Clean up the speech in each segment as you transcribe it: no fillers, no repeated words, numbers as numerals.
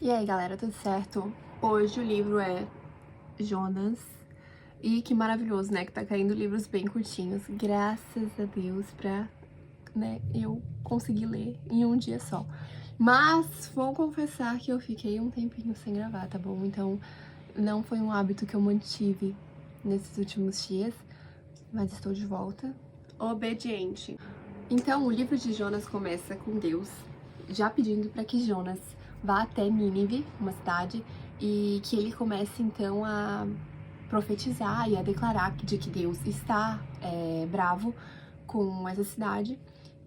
E aí, galera, tudo certo? Hoje o livro é Jonas. E que maravilhoso, né? Que tá caindo livros bem curtinhos. Graças a Deus pra, né, eu conseguir ler em um dia só. Mas vou confessar que eu fiquei um tempinho sem gravar, tá bom? Então não foi um hábito que eu mantive nesses últimos dias. Mas estou de volta. Obediente. Então, o livro de Jonas começa com Deus já pedindo para que Jonas vá até Nínive, uma cidade, e que ele comece então a profetizar e a declarar de que Deus está bravo com essa cidade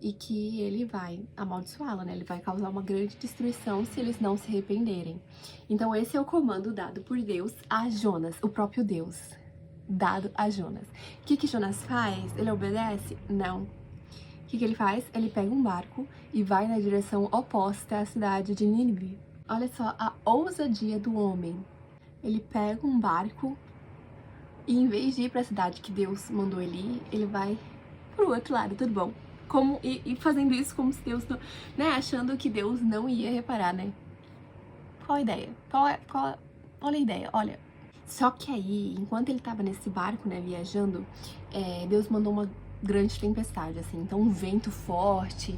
e que ele vai amaldiçoá-la, né? Ele vai causar uma grande destruição se eles não se arrependerem. Então esse é o comando dado por Deus a Jonas, o próprio Deus, dado a Jonas. O que Jonas faz? Ele obedece? Não. O que ele faz? Ele pega um barco e vai na direção oposta à cidade de Nínive. Olha só a ousadia do homem. Ele pega um barco e em vez de ir para a cidade que Deus mandou ele ir, ele vai pro outro lado, tudo bom? E fazendo isso como se Deus não, né, achando que Deus não ia reparar, né? Qual a ideia? Olha a ideia, olha. Só que aí, enquanto ele tava nesse barco, né, viajando, Deus mandou uma grande tempestade, assim, então um vento forte,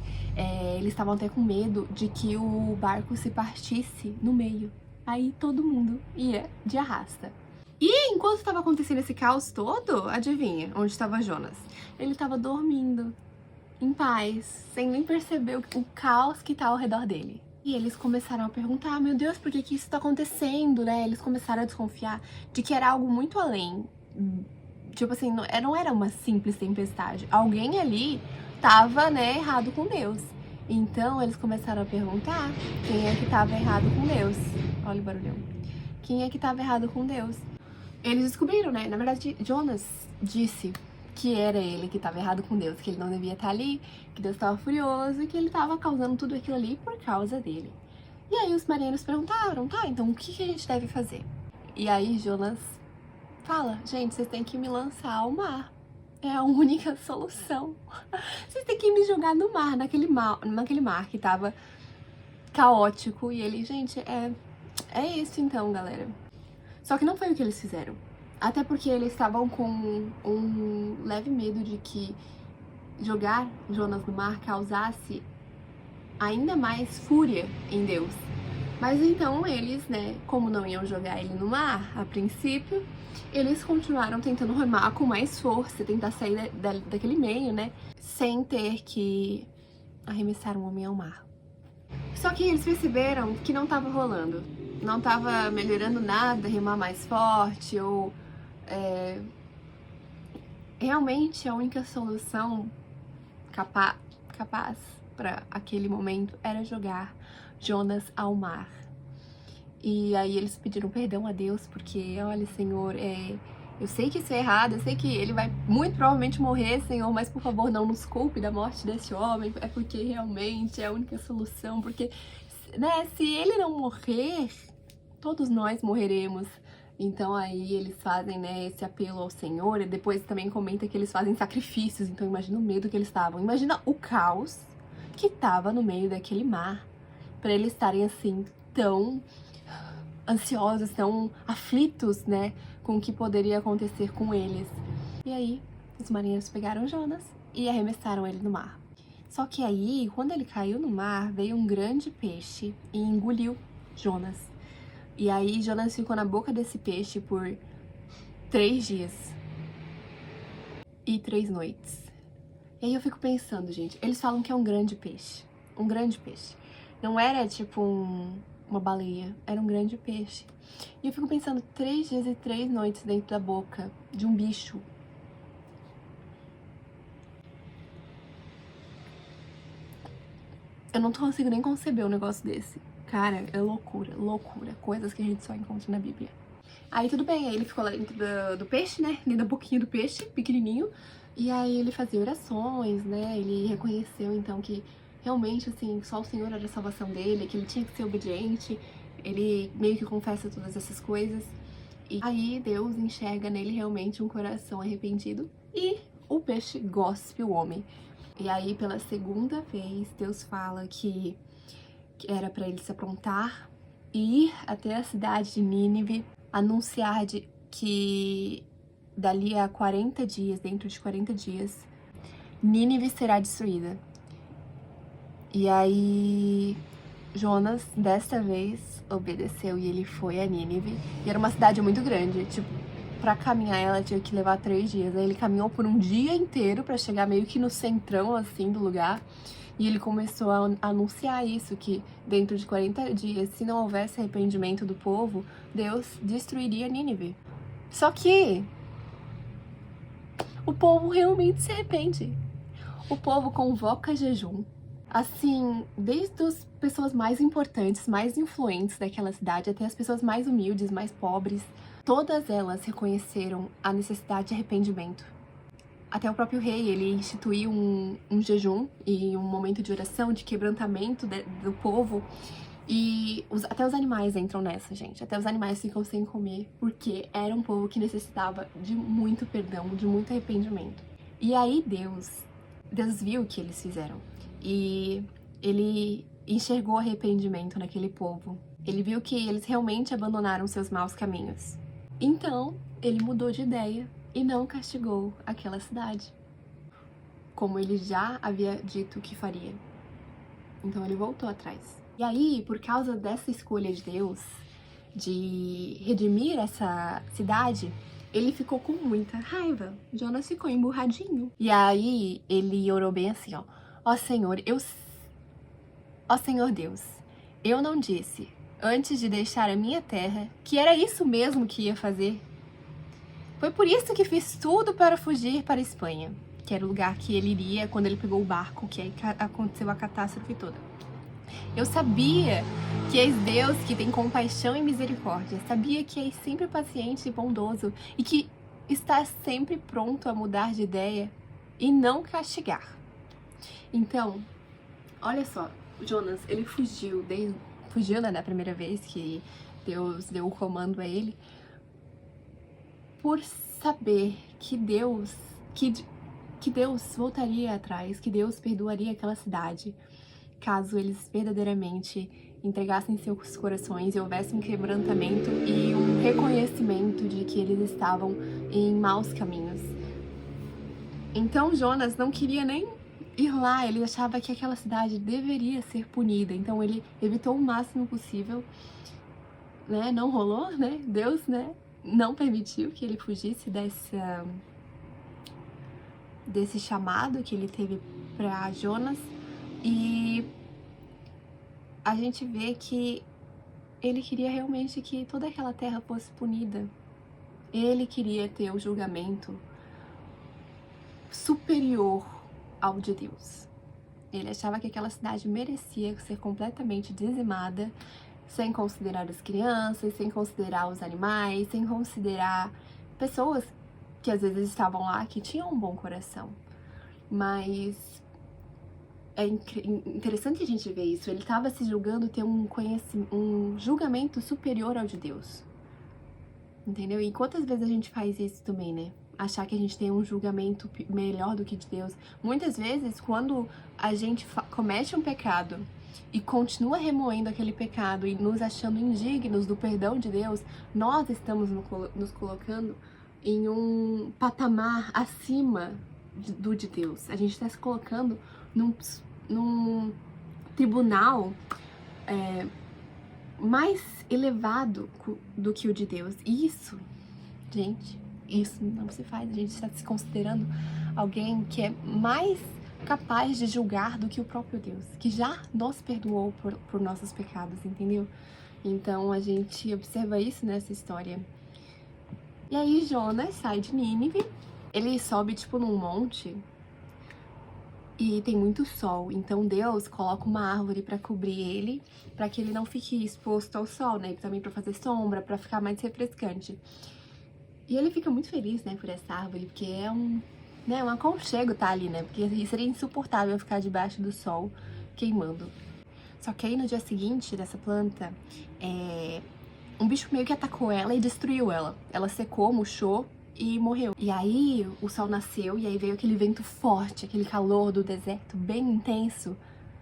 eles estavam até com medo de que o barco se partisse no meio. Aí todo mundo ia de arrasta. E enquanto estava acontecendo esse caos todo, adivinha onde estava Jonas? Ele estava dormindo, em paz, sem nem perceber o caos que tá ao redor dele. E eles começaram a perguntar, meu Deus, por que que isso tá acontecendo, né? Eles começaram a desconfiar de que era algo muito além. Tipo assim, não era uma simples tempestade. Alguém ali tava, né, errado com Deus. Então eles começaram a perguntar quem é que tava errado com Deus. Olha o barulhão. Quem é que tava errado com Deus? Eles descobriram, né? Na verdade, Jonas disse que era ele que estava errado com Deus, que ele não devia estar ali, que Deus estava furioso e que ele estava causando tudo aquilo ali por causa dele. E aí os marinheiros perguntaram, tá, então o que a gente deve fazer? E aí Jonas fala, gente, vocês têm que me lançar ao mar. É a única solução. Vocês têm que me jogar no mar, naquele mar que tava caótico. E ele, gente, é isso então, galera. Só que não foi o que eles fizeram. Até porque eles estavam com um leve medo de que jogar Jonas no mar causasse ainda mais fúria em Deus. Mas então eles, né, como não iam jogar ele no mar a princípio, eles continuaram tentando remar com mais força, tentar sair daquele meio, né, sem ter que arremessar um homem ao mar. Só que eles perceberam que não estava rolando, não estava melhorando nada, remar mais forte ou realmente a única solução capaz para aquele momento era jogar Jonas ao mar. E aí eles pediram perdão a Deus, porque, olha, Senhor, eu sei que isso é errado, eu sei que ele vai muito provavelmente morrer, Senhor, mas por favor não nos culpe da morte desse homem, é porque realmente é a única solução, porque, né, se ele não morrer, todos nós morreremos. Então aí eles fazem, né, esse apelo ao Senhor, e depois também comenta que eles fazem sacrifícios, então imagina o medo que eles estavam, imagina o caos que tava no meio daquele mar, para eles estarem assim, tão ansiosos, tão aflitos, né, com o que poderia acontecer com eles. E aí, os marinheiros pegaram Jonas e arremessaram ele no mar. Só que aí, quando ele caiu no mar, veio um grande peixe e engoliu Jonas. E aí, Jonas ficou na boca desse peixe por 3 dias e 3 noites. E aí eu fico pensando, gente, eles falam que é um grande peixe. Um grande peixe. Não era tipo uma baleia, era um grande peixe. E eu fico pensando, 3 dias e 3 noites dentro da boca de um bicho. Eu não consigo nem conceber um negócio desse. Cara, é loucura, loucura. Coisas que a gente só encontra na Bíblia. Aí tudo bem, aí ele ficou lá dentro do peixe, né? Dentro da boquinha do peixe, pequenininho. E aí ele fazia orações, né? Ele reconheceu então que realmente, assim, só o Senhor era a salvação dele, que ele tinha que ser obediente. Ele meio que confessa todas essas coisas. E aí Deus enxerga nele realmente um coração arrependido e o peixe gospe o homem. E aí, pela segunda vez, Deus fala que era pra ele se aprontar ir até a cidade de Nínive, anunciar que dali a 40 dias, dentro de 40 dias, Nínive será destruída. E aí Jonas, desta vez, obedeceu e ele foi a Nínive. E era uma cidade muito grande, tipo, pra caminhar ela tinha que levar 3 dias. Aí ele caminhou por um dia inteiro pra chegar meio que no centrão, assim, do lugar. E ele começou a anunciar isso, que dentro de 40 dias, se não houvesse arrependimento do povo, Deus destruiria Nínive. Só que o povo realmente se arrepende. O povo convoca jejum. Assim, desde as pessoas mais importantes, mais influentes daquela cidade, até as pessoas mais humildes, mais pobres, todas elas reconheceram a necessidade de arrependimento. Até o próprio rei, ele instituiu um jejum e um momento de oração, de quebrantamento do povo. E até os animais entram nessa, gente. Até os animais ficam sem comer, porque era um povo que necessitava de muito perdão, de muito arrependimento. E aí Deus viu o que eles fizeram. E ele enxergou arrependimento naquele povo. Ele viu que eles realmente abandonaram seus maus caminhos. Então, ele mudou de ideia e não castigou aquela cidade, como ele já havia dito que faria. Então ele voltou atrás. E aí, por causa dessa escolha de Deus de redimir essa cidade, ele ficou com muita raiva. Jonas ficou emburradinho. E aí ele orou bem assim, ó: Ó Senhor Deus, eu não disse, antes de deixar a minha terra, que era isso mesmo que ia fazer? Foi por isso que fiz tudo para fugir para a Espanha, que era o lugar que ele iria quando ele pegou o barco, que aí aconteceu a catástrofe toda. Eu sabia que és Deus que tem compaixão e misericórdia, sabia que és sempre paciente e bondoso e que está sempre pronto a mudar de ideia e não castigar. Então, olha só, Jonas, ele fugiu, né, da primeira vez que Deus deu o comando a ele, por saber que Deus voltaria atrás, que Deus perdoaria aquela cidade, caso eles verdadeiramente entregassem seus corações e houvesse um quebrantamento e um reconhecimento de que eles estavam em maus caminhos. Então Jonas não queria nem ir lá, ele achava que aquela cidade deveria ser punida, então ele evitou o máximo possível, né? Não rolou, né? Deus, né, não permitiu que ele fugisse desse chamado que ele teve para Jonas. E a gente vê que ele queria realmente que toda aquela terra fosse punida. Ele queria ter o julgamento superior ao de Deus. Ele achava que aquela cidade merecia ser completamente dizimada, sem considerar as crianças, sem considerar os animais, sem considerar pessoas que às vezes estavam lá, que tinham um bom coração. Mas é interessante a gente ver isso. Ele estava se julgando ter um julgamento superior ao de Deus. Entendeu? E quantas vezes a gente faz isso também, né? Achar que a gente tem um julgamento melhor do que de Deus. Muitas vezes, quando a gente comete um pecado e continua remoendo aquele pecado e nos achando indignos do perdão de Deus, nós estamos nos colocando em um patamar acima do de Deus. A gente está se colocando num tribunal mais elevado do que o de Deus. E isso, gente, isso não se faz. A gente está se considerando alguém que é mais capaz de julgar do que o próprio Deus, que já nos perdoou por nossos pecados, entendeu? Então a gente observa isso nessa história. E aí Jonas sai de Nínive, ele sobe tipo num monte e tem muito sol, então Deus coloca uma árvore para cobrir ele, para que ele não fique exposto ao sol, né? Também para fazer sombra, para ficar mais refrescante. E ele fica muito feliz, né, por essa árvore, porque é um aconchego tá ali, né? Porque seria insuportável ficar debaixo do sol queimando. Só que aí no dia seguinte dessa planta, um bicho meio que atacou ela e destruiu ela. Ela secou, murchou e morreu. E aí o sol nasceu e aí veio aquele vento forte, aquele calor do deserto bem intenso.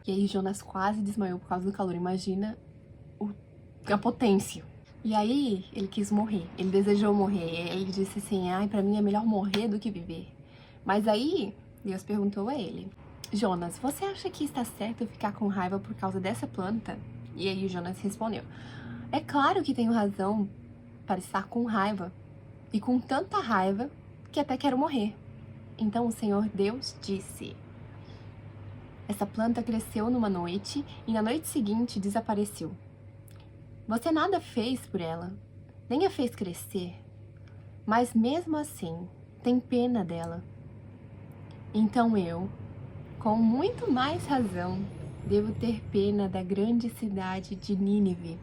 E aí Jonas quase desmaiou por causa do calor. Imagina a potência. E aí, ele quis morrer, ele desejou morrer, ele disse assim, ai, pra mim é melhor morrer do que viver. Mas aí, Deus perguntou a ele, Jonas, você acha que está certo eu ficar com raiva por causa dessa planta? E aí Jonas respondeu, é claro que tenho razão para estar com raiva, e com tanta raiva que até quero morrer. Então o Senhor Deus disse, essa planta cresceu numa noite e na noite seguinte desapareceu. Você nada fez por ela, nem a fez crescer, mas mesmo assim tem pena dela. Então eu, com muito mais razão, devo ter pena da grande cidade de Nínive,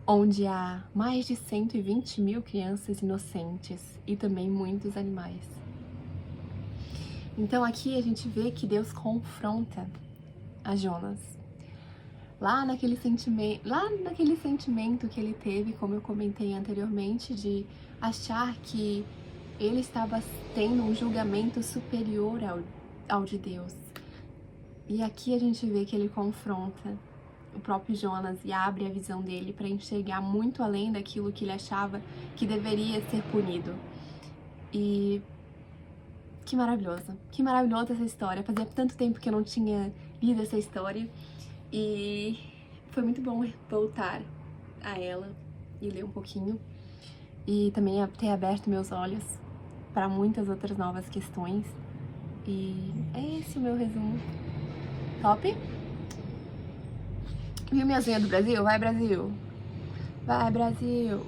onde há mais de 120.000 crianças inocentes e também muitos animais. Então aqui a gente vê que Deus confronta a Jonas. Lá naquele sentimento que ele teve, como eu comentei anteriormente, de achar que ele estava tendo um julgamento superior ao de Deus. E aqui a gente vê que ele confronta o próprio Jonas e abre a visão dele para enxergar muito além daquilo que ele achava que deveria ser punido. E que maravilhosa essa história. Fazia tanto tempo que eu não tinha lido essa história e foi muito bom voltar a ela e ler um pouquinho e também ter aberto meus olhos para muitas outras novas questões. E é esse o meu resumo. Top? Viu minhas unhas do Brasil? Vai, Brasil! Vai, Brasil!